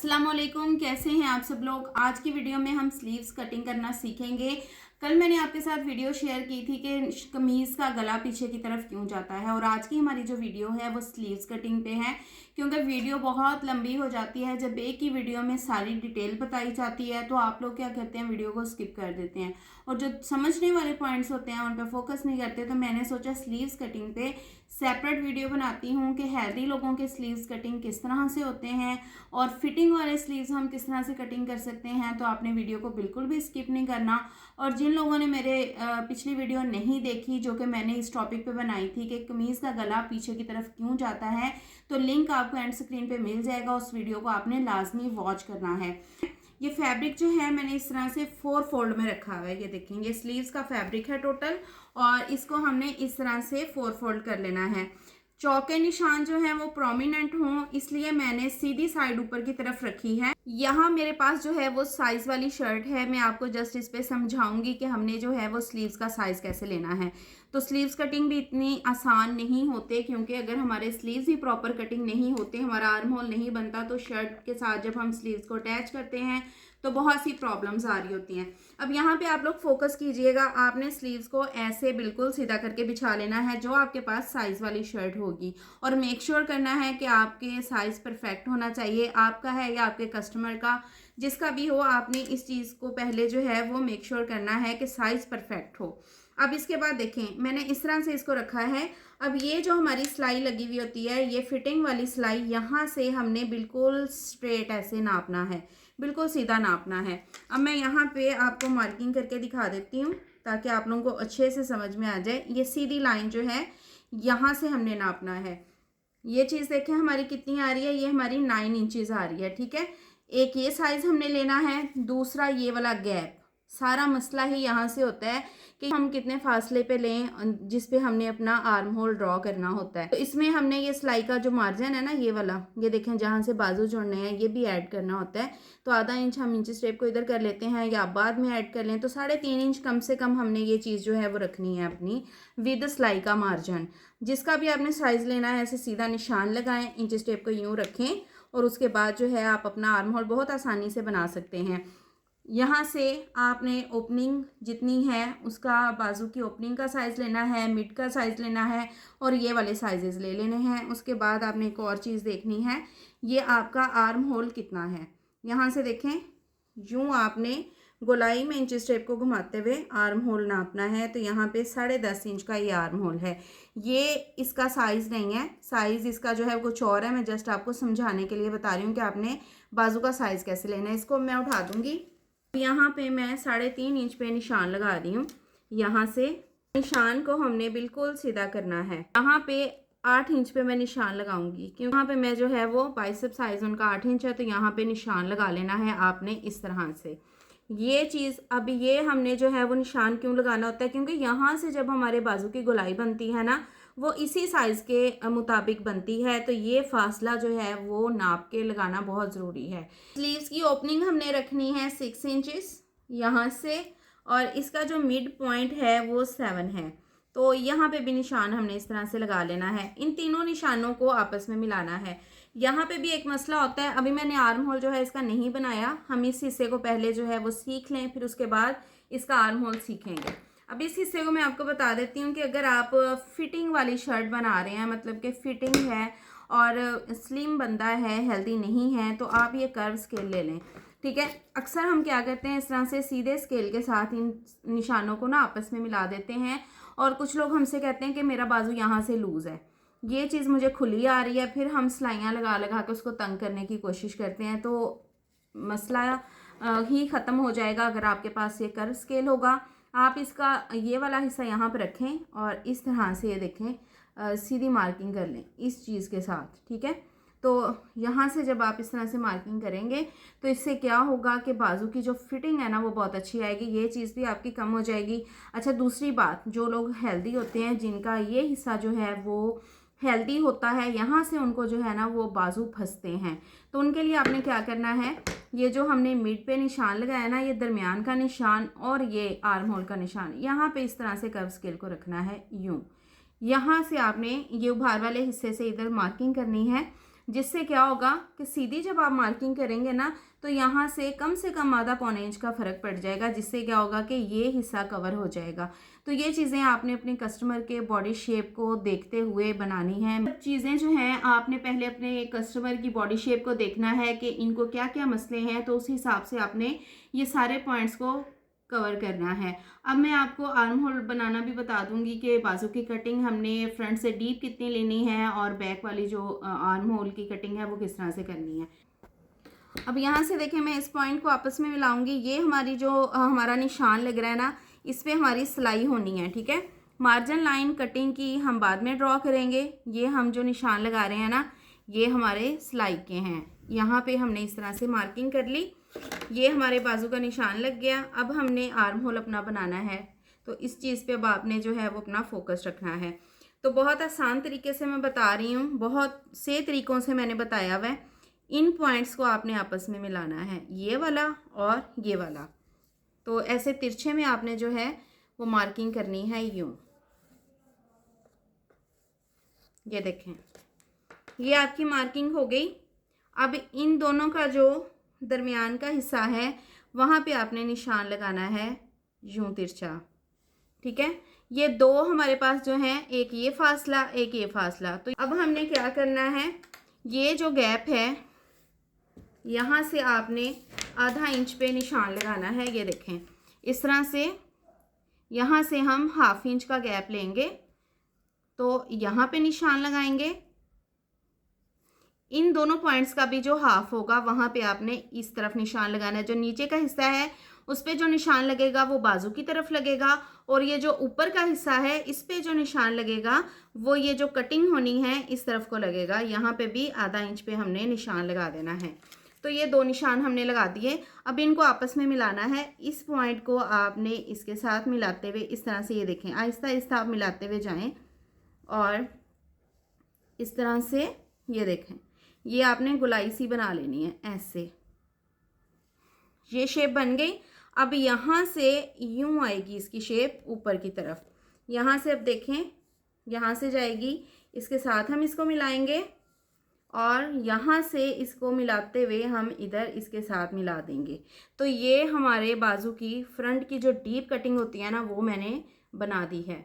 अस्सलाम वालेकुम, कैसे हैं आप सब लोग। आज की वीडियो में हम स्लीव्स कटिंग करना सीखेंगे। कल मैंने आपके साथ वीडियो शेयर की थी कि कमीज़ का गला पीछे की तरफ क्यों जाता है, और आज की हमारी जो वीडियो है वो स्लीव्स कटिंग पे है, क्योंकि वीडियो बहुत लंबी हो जाती है। जब एक ही वीडियो में सारी डिटेल बताई जाती है तो आप लोग क्या करते हैं, वीडियो को स्किप कर देते हैं और जो समझने वाले पॉइंट्स होते हैं उन पर फोकस नहीं करते। तो मैंने सोचा स्लीव्स कटिंग पे सेपरेट वीडियो बनाती हूँ कि हेल्दी लोगों के स्लीव्स कटिंग किस तरह से होते हैं और फिटिंग वाले स्लीव्स हम किस तरह से कटिंग कर सकते हैं। तो आपने वीडियो को बिल्कुल भी स्किप नहीं करना। और जिन लोगों ने मेरे पिछली वीडियो नहीं देखी, जो कि मैंने इस टॉपिक पे बनाई थी कि कमीज़ का गला पीछे की तरफ क्यों जाता है, तो लिंक आपको एंड स्क्रीन पे मिल जाएगा। उस वीडियो को आपने लाजमी वॉच करना है। ये फैब्रिक जो है मैंने इस तरह से 4 फोल्ड में रखा हुआ है। ये देखेंगे स्लीव्स का फैब्रिक है टोटल, और इसको हमने इस तरह से 4 फोल्ड कर लेना है। चौके निशान जो है वो प्रोमिनेंट हों, इसलिए मैंने सीधी साइड ऊपर की तरफ रखी है। यहाँ मेरे पास जो है वो साइज वाली शर्ट है। मैं आपको जस्ट इस पे समझाऊंगी कि हमने जो है वो स्लीव्स का साइज कैसे लेना है। तो स्लीव्स कटिंग भी इतनी आसान नहीं होते, क्योंकि अगर हमारे स्लीव्स ही प्रॉपर कटिंग नहीं होते, हमारा आर्म होल नहीं बनता, तो शर्ट के साथ जब हम स्लीव्स को अटैच करते हैं तो बहुत सी प्रॉब्लम्स आ रही होती हैं। अब यहाँ पे आप लोग फोकस कीजिएगा, आपने स्लीव्स को ऐसे बिल्कुल सीधा करके बिछा लेना है जो आपके पास साइज वाली शर्ट होगी, और मेक श्योर करना है कि आपके साइज परफेक्ट होना चाहिए, आपका है या आपके कस्टमर का, जिसका भी हो। आपने इस चीज़ को पहले जो है वो मेक श्योर करना है कि साइज परफेक्ट हो। अब इसके बाद देखें, मैंने इस तरह से इसको रखा है। अब ये जो हमारी सिलाई लगी हुई होती है, ये फिटिंग वाली सिलाई, यहाँ से हमने बिल्कुल स्ट्रेट ऐसे नापना है, बिल्कुल सीधा नापना है। अब मैं यहाँ पे आपको मार्किंग करके दिखा देती हूँ ताकि आप लोगों को अच्छे से समझ में आ जाए। ये सीधी लाइन जो है यहाँ से हमने नापना है। ये चीज़ देखें हमारी कितनी आ रही है, ये हमारी 9 इंचज़ आ रही है। ठीक है, एक ये साइज़ हमने लेना है, दूसरा ये वाला गैप। सारा मसला ही यहाँ से होता है कि हम कितने फासले पे लें जिस पे हमने अपना आर्म होल ड्रॉ करना होता है। तो इसमें हमने ये सिलाई का जो मार्जिन है ना, ये वाला, ये देखें जहाँ से बाजू जोड़ने हैं, ये भी ऐड करना होता है। तो आधा इंच हम इंच टेप को इधर कर लेते हैं, या बाद में ऐड कर लें तो 3.5 इंच कम से कम हमने ये चीज़ जो है वो रखनी है अपनी, विद सिलाई का मार्जिन। जिसका भी आपने साइज़ लेना है ऐसे सीधा निशान लगाएं, इंच टेप को यूँ रखें, और उसके बाद जो है आप अपना आर्म होल बहुत आसानी से बना सकते हैं। यहाँ से आपने ओपनिंग जितनी है उसका, बाजू की ओपनिंग का साइज़ लेना है, मिड का साइज़ लेना है, और ये वाले साइजेस ले लेने हैं। उसके बाद आपने एक और चीज़ देखनी है, ये आपका आर्म होल कितना है। यहाँ से देखें, यूँ आपने गोलाई में इंच स्टेप को घुमाते हुए आर्म होल नापना है। तो यहाँ पे 10.5 इंच का ये आर्म होल है। ये इसका साइज़ नहीं है, साइज़ इसका जो है कुछ और है। मैं जस्ट आपको समझाने के लिए बता रही हूँ कि आपने बाजू का साइज़ कैसे लेना है। इसको मैं उठा दूँगी। यहाँ पे मैं 3.5 इंच पे निशान लगा रही हूँ। यहाँ से निशान को हमने बिल्कुल सीधा करना है। यहाँ पे 8 इंच पे मैं निशान लगाऊंगी, क्योंकि यहाँ पे मैं जो है वो बाइसेप साइज उनका 8 इंच है, तो यहाँ पे निशान लगा लेना है आपने इस तरह से। ये चीज़, अब ये हमने जो है वो निशान क्यों लगाना होता है, क्योंकि यहाँ से जब हमारे बाजू की गोलाई बनती है ना, वो इसी साइज़ के मुताबिक बनती है। तो ये फासला जो है वो नाप के लगाना बहुत ज़रूरी है। स्लीव्स की ओपनिंग हमने रखनी है 6 इंचेस यहाँ से, और इसका जो मिड पॉइंट है वो 7 है। तो यहाँ पे भी निशान हमने इस तरह से लगा लेना है। इन तीनों निशानों को आपस में मिलाना है। यहाँ पे भी एक मसला होता है, अभी मैंने आर्म होल जो है इसका नहीं बनाया, हम इस हिस्से को पहले जो है वो सीख लें, फिर उसके बाद इसका आर्म होल सीखेंगे। अब इस हिस्से को मैं आपको बता देती हूँ कि अगर आप फिटिंग वाली शर्ट बना रहे हैं, मतलब कि फिटिंग है और स्लिम बंदा है, हेल्दी नहीं है, तो आप ये कर्व स्केल ले लें। ठीक है, अक्सर हम क्या करते हैं, इस तरह से सीधे स्केल के साथ इन निशानों को ना आपस में मिला देते हैं, और कुछ लोग हमसे कहते हैं कि मेरा बाजू यहाँ से लूज़ है, ये चीज़ मुझे खुली आ रही है, फिर हम सिलाइयाँ लगा लगा के उसको तंग करने की कोशिश करते हैं। तो मसला ही ख़त्म हो जाएगा अगर आपके पास ये कर्व स्केल होगा। आप इसका ये वाला हिस्सा यहाँ पर रखें और इस तरह से ये देखें सीधी मार्किंग कर लें इस चीज़ के साथ। ठीक है, तो यहाँ से जब आप इस तरह से मार्किंग करेंगे तो इससे क्या होगा कि बाजू की जो फिटिंग है ना वो बहुत अच्छी आएगी, ये चीज़ भी आपकी कम हो जाएगी। अच्छा, दूसरी बात, जो लोग हेल्दी होते हैं, जिनका ये हिस्सा जो है वो हेल्दी होता है, यहाँ से उनको जो है ना वो बाजू फंसते हैं, तो उनके लिए आपने क्या करना है, ये जो हमने मिड पे निशान लगाया ना, ये दरमियान का निशान और ये आर्म होल का निशान, यहाँ पे इस तरह से कर्व स्केल को रखना है यूँ। यहाँ से आपने ये उभार वाले हिस्से से इधर मार्किंग करनी है। जिससे क्या होगा कि सीधी जब आप मार्किंग करेंगे ना तो यहाँ से कम आधा पौने इंच का फ़र्क पड़ जाएगा, जिससे क्या होगा कि ये हिस्सा कवर हो जाएगा। तो ये चीज़ें आपने अपने कस्टमर के बॉडी शेप को देखते हुए बनानी है। चीज़ें जो हैं आपने पहले अपने कस्टमर की बॉडी शेप को देखना है कि इनको क्या क्या मसले हैं, तो उस हिसाब से आपने ये सारे पॉइंट्स को कवर करना है। अब मैं आपको आर्म होल बनाना भी बता दूंगी कि बाजू की कटिंग हमने फ्रंट से डीप कितनी लेनी है और बैक वाली जो आर्म होल की कटिंग है वो किस तरह से करनी है। अब यहाँ से देखें, मैं इस पॉइंट को आपस में मिलाऊंगी। ये हमारी जो हमारा निशान लग रहा है ना, इस पर हमारी सिलाई होनी है, ठीक है। मार्जिन लाइन कटिंग की हम बाद में ड्रॉ करेंगे। ये हम जो निशान लगा रहे हैं ना, ये हमारे सिलाई के हैं। यहाँ पे हमने इस तरह से मार्किंग कर ली, ये हमारे बाजू का निशान लग गया। अब हमने आर्म होल अपना बनाना है, तो इस चीज़ पे अब आपने जो है वो अपना फोकस रखना है। तो बहुत आसान तरीके से मैं बता रही हूँ, बहुत से तरीक़ों से मैंने बताया हुआ है। इन पॉइंट्स को आपने आपस में मिलाना है, ये वाला और ये वाला। तो ऐसे तिरछे में आपने जो है वो मार्किंग करनी है यूँ। ये देखें, ये आपकी मार्किंग हो गई। अब इन दोनों का जो दरमियान का हिस्सा है वहाँ पे आपने निशान लगाना है यूं तिरछा, ठीक है। ये दो हमारे पास जो हैं, एक ये फासला एक ये फासला। तो अब हमने क्या करना है, ये जो गैप है यहाँ से आपने आधा इंच पे निशान लगाना है। ये देखें, इस तरह से यहाँ से हम हाफ इंच का गैप लेंगे, तो यहाँ पे निशान लगाएंगे। इन दोनों पॉइंट्स का भी जो हाफ होगा वहाँ पे आपने इस तरफ निशान लगाना है। जो नीचे का हिस्सा है उस पे जो निशान लगेगा वो बाजू की तरफ लगेगा, और ये जो ऊपर का हिस्सा है इस पे जो निशान लगेगा वो ये जो कटिंग होनी है इस तरफ को लगेगा। यहाँ पे भी आधा इंच पे हमने निशान लगा देना है। तो ये दो निशान हमने लगा दिए। अब इनको आपस में मिलाना है। इस पॉइंट को आपने इसके साथ मिलाते हुए इस तरह से, ये देखें, आहिस्ता आहिस्ता आप मिलाते हुए जाएं और इस तरह से ये देखें, ये आपने गोलाई सी बना लेनी है ऐसे। ये शेप बन गई। अब यहाँ से यूं आएगी इसकी शेप ऊपर की तरफ। यहाँ से अब देखें, यहाँ से जाएगी, इसके साथ हम इसको मिलाएंगे और यहाँ से इसको मिलाते हुए हम इधर इसके साथ मिला देंगे। तो ये हमारे बाजू की फ्रंट की जो डीप कटिंग होती है ना वो मैंने बना दी है।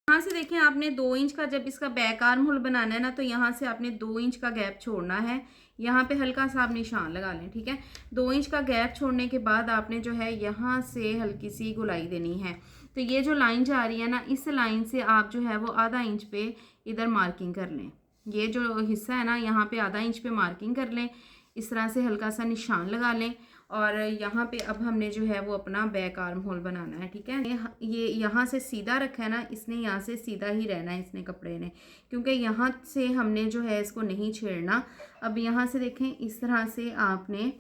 यहाँ से देखें, आपने 2 इंच का जब इसका बैक आर्म होल बनाना है ना, तो यहाँ से आपने 2 इंच का गैप छोड़ना है। यहाँ पे हल्का सा आप निशान लगा लें, ठीक है। 2 इंच का गैप छोड़ने के बाद आपने जो है यहाँ से हल्की सी गोलाई देनी है। तो ये जो लाइन जा रही है ना, इस लाइन से आप जो है वो आधा इंच पे इधर मार्किंग कर लें। ये जो हिस्सा है ना, यहाँ पे आधा इंच पे मार्किंग कर लें। इस तरह से हल्का सा निशान लगा लें और यहाँ पे अब हमने जो है वो अपना बैक आर्म होल बनाना है, ठीक है। ये यहाँ से सीधा रखा है ना, इसने यहाँ से सीधा ही रहना है इसने कपड़े ने, क्योंकि यहाँ से हमने जो है इसको नहीं छेड़ना। अब यहाँ से देखें, इस तरह से आपने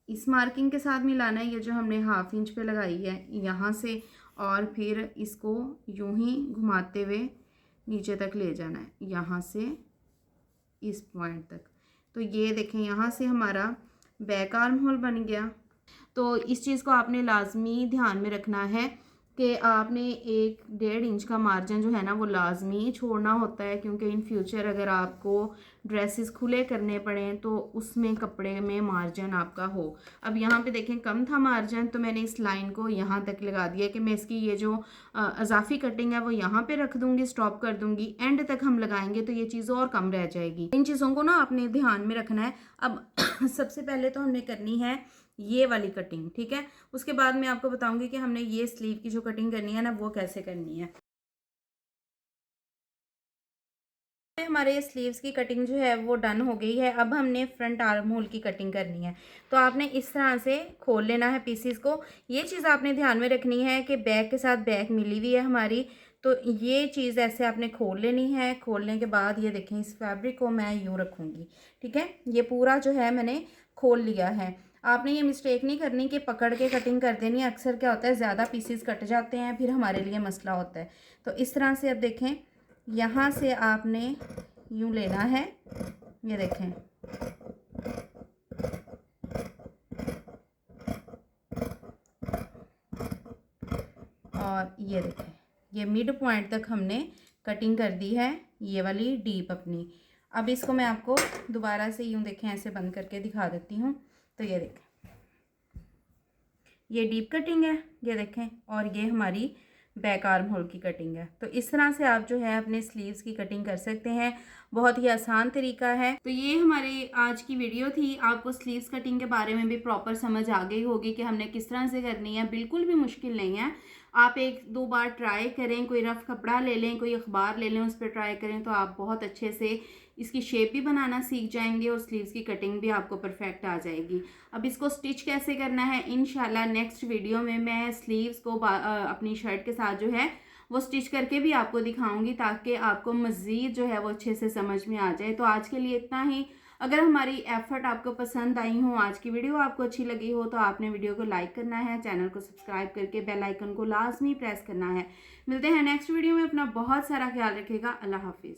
इस मार्किंग के साथ मिलाना है, ये जो हमने हाफ इंच पे लगाई है यहाँ से, और फिर इसको यूं ही घुमाते हुए नीचे तक ले जाना है, यहाँ से इस पॉइंट तक। तो ये देखें, यहाँ से हमारा बैक आर्म होल बन गया। तो इस चीज़ को आपने लाजमी ध्यान में रखना है कि आपने 1-1.5 इंच का मार्जिन जो है ना वो लाजमी छोड़ना होता है, क्योंकि इन फ्यूचर अगर आपको ड्रेसेस खुले करने पड़ें तो उसमें कपड़े में मार्जिन आपका हो। अब यहाँ पे देखें, कम था मार्जिन, तो मैंने इस लाइन को यहाँ तक लगा दिया कि मैं इसकी ये जो अजाफी कटिंग है वो यहाँ पे रख दूँगी, स्टॉप कर दूँगी। एंड तक हम लगाएंगे तो ये चीज़ और कम रह जाएगी। इन चीज़ों को ना आपने ध्यान में रखना है। अब सबसे पहले तो हमने करनी है ये वाली कटिंग, ठीक है। उसके बाद मैं आपको बताऊंगी कि हमने ये स्लीव की जो कटिंग करनी है ना वो कैसे करनी है। हमारे स्लीव्स की कटिंग जो है वो डन हो गई है। अब हमने फ्रंट आर्म होल की कटिंग करनी है। तो आपने इस तरह से खोल लेना है पीसीस को। ये चीज़ आपने ध्यान में रखनी है कि बैक के साथ बैक मिली हुई है हमारी, तो ये चीज़ ऐसे आपने खोल लेनी है। खोलने के बाद ये देखें, इस फैब्रिक को मैं यूँ रखूँगी, ठीक है। ये पूरा जो है मैंने खोल लिया है। आपने ये मिस्टेक नहीं करनी कि पकड़ के कटिंग कर देनी है। अक्सर क्या होता है, ज़्यादा पीसेस कट जाते हैं, फिर हमारे लिए मसला होता है। तो इस तरह से अब देखें, यहाँ से आपने यूँ लेना है, ये देखें, और ये देखें, ये मिड पॉइंट तक हमने कटिंग कर दी है, ये वाली डीप अपनी। अब इसको मैं आपको दोबारा से यूँ देखें ऐसे बंद करके दिखा देती हूँ। तो ये देखें, ये डीप कटिंग है, ये देखें, और ये हमारी बैक आर्म होल की कटिंग है। तो इस तरह से आप जो है अपने स्लीव्स की कटिंग कर सकते हैं, बहुत ही आसान तरीका है। तो ये हमारी आज की वीडियो थी। आपको स्लीव्स कटिंग के बारे में भी प्रॉपर समझ आ गई होगी कि हमने किस तरह से करनी है। बिल्कुल भी मुश्किल नहीं है, आप एक दो बार ट्राई करें, कोई रफ कपड़ा ले लें, कोई अखबार ले लें, उस पर ट्राई करें तो आप बहुत अच्छे से इसकी शेप भी बनाना सीख जाएंगे और स्लीव्स की कटिंग भी आपको परफेक्ट आ जाएगी। अब इसको स्टिच कैसे करना है इंशाल्लाह नेक्स्ट वीडियो में मैं स्लीव्स को अपनी शर्ट के साथ जो है वो स्टिच करके भी आपको दिखाऊंगी, ताकि आपको मज़ीद जो है वो अच्छे से समझ में आ जाए। तो आज के लिए इतना ही। अगर हमारी एफर्ट आपको पसंद आई हो, आज की वीडियो आपको अच्छी लगी हो, तो आपने वीडियो को लाइक करना है, चैनल को सब्सक्राइब करके बेल आइकन को लाजमी प्रेस करना है। मिलते हैं नेक्स्ट वीडियो में। अपना बहुत सारा ख्याल रखिएगा। अल्लाह हाफिज़।